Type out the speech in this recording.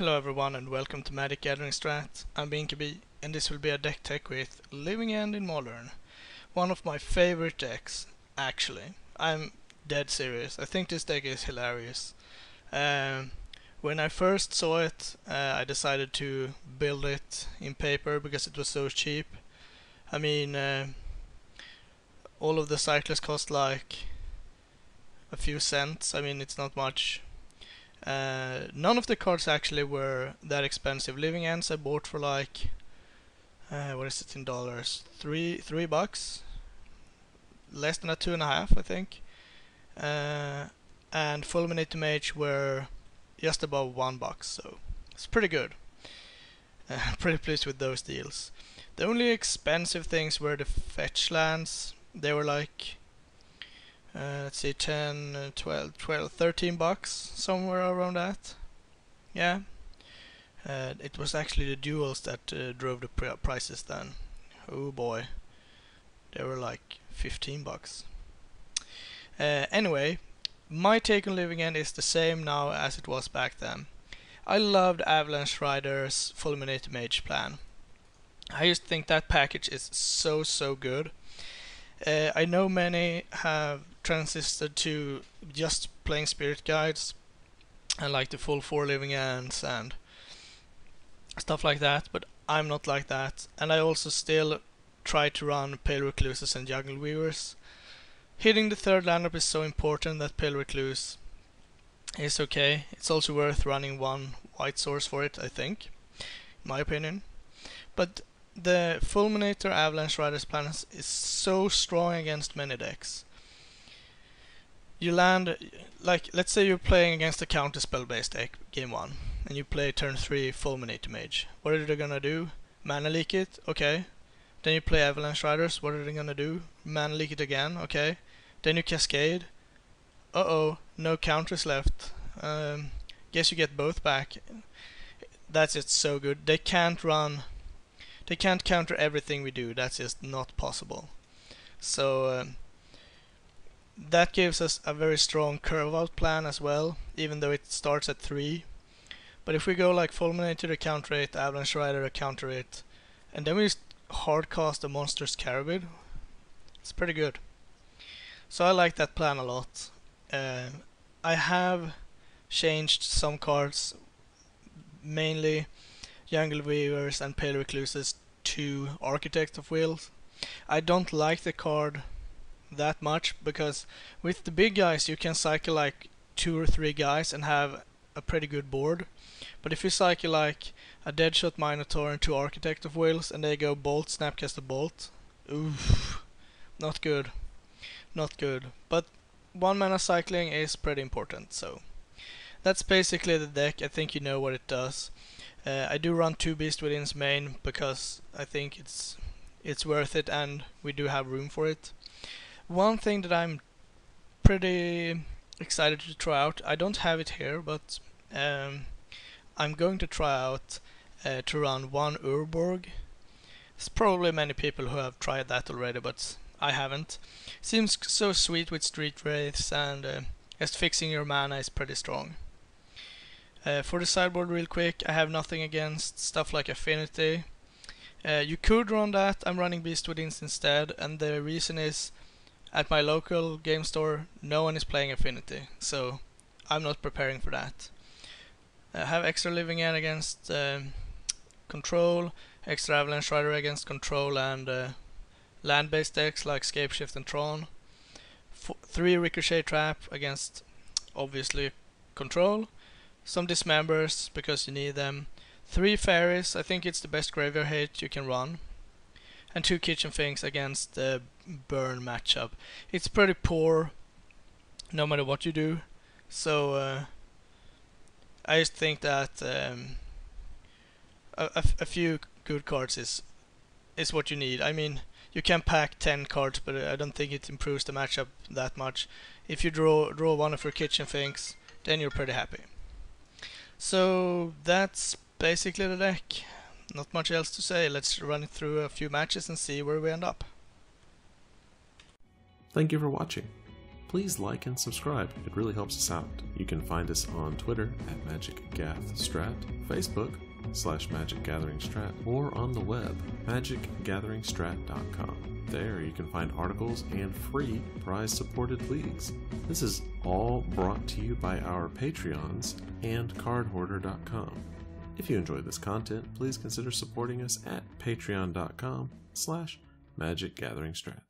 Hello everyone and welcome to Magic Gathering Strat. I'm Binkabi and this will be a deck tech with Living End in Modern. One of my favorite decks, actually. I'm dead serious. I think this deck is hilarious. When I first saw it, I decided to build it in paper because it was so cheap. I mean, all of the cycles cost like a few cents. I mean, it's not much. None of the cards actually were that expensive. Living Ends I bought for like, what is it in dollars? $3, less than a 2.5, I think. And Fulminator Mage were just above $1, so it's pretty good. Pretty pleased with those deals. The only expensive things were the fetch lands. They were like, let's see, 10, 12, $13, somewhere around that. Yeah. It was actually the duels that drove the prices then. Oh boy. They were like $15. Anyway, my take on Living End is the same now as it was back then. I loved Avalanche Rider's Fulminator Mage plan. I just think that package is so good. I know many have transisted to just playing Spirit Guides and like the full 4 Living Ends and stuff like that, but I'm not like that, and I also still try to run Pale Recluses and Jungle Weavers. Hitting the third lineup is so important that Pale Recluse is okay. It's also worth running one white source for it, I think, in my opinion. But the Fulminator Avalanche Riders plan is so strong against many decks. You land, like, let's say you're playing against a counterspell based deck, game 1, and you play turn 3 Fulminator Mage. What are they gonna do? Mana leak it? Okay. Then you play Avalanche Riders, what are they gonna do? Mana leak it again? Okay. Then you Cascade. Uh-oh, no counters left. Guess you get both back. That's just so good. They can't counter everything we do. That's just not possible. So that gives us a very strong curve out plan as well, even though it starts at 3. But if we go like Fulminator to counter it, Avalanche Rider to counter it, and then we just hardcast the Monster's Carabid, it's pretty good. So I like that plan a lot. I have changed some cards, mainly Jungle Weavers and Pale Recluses, to Architect of Wills. I don't like the card that much because with the big guys you can cycle like 2 or 3 guys and have a pretty good board. But if you cycle like a Deadshot Minotaur and 2 Architect of Wills and they go Bolt, Snapcaster Bolt, oof, not good. Not good. But 1 mana cycling is pretty important, so that's basically the deck. I think you know what it does. I do run 2 Beast Within's main because I think it's worth it and we do have room for it. One thing that I'm pretty excited to try out, I don't have it here, but I'm going to try out to run 1 Urborg. There's probably many people who have tried that already, but I haven't. Seems so sweet with Street Wraiths, and just fixing your mana is pretty strong. For the sideboard real quick, I have nothing against stuff like Affinity. You could run that. I'm running Beast Withins instead, and the reason is at my local game store no one is playing Affinity, so I'm not preparing for that. I have extra Living End against Control, extra Avalanche Rider against Control and land-based decks like Scapeshift and Tron. 3 Ricochet Trap against, obviously, Control. Some Dismembers because you need them. 3 Fairies, I think it's the best graveyard hit you can run. And 2 Kitchen Finks against the Burn matchup. It's pretty poor no matter what you do. So I just think that a few good cards is what you need. I mean, you can pack 10 cards, but I don't think it improves the matchup that much. If you draw one of your Kitchen Finks, then you're pretty happy. So that's basically the deck. Not much else to say. Let's run it through a few matches and see where we end up. Thank you for watching. please like and subscribe. It really helps us out. You can find us on Twitter at MagicGathStrat, Facebook /MagicGatheringStrat, or on the web, magicgatheringstrat.com. There you can find articles and free prize-supported leagues. This is all brought to you by our Patreons and cardhoarder.com. If you enjoyed this content, please consider supporting us at patreon.com/magicgatheringstrat.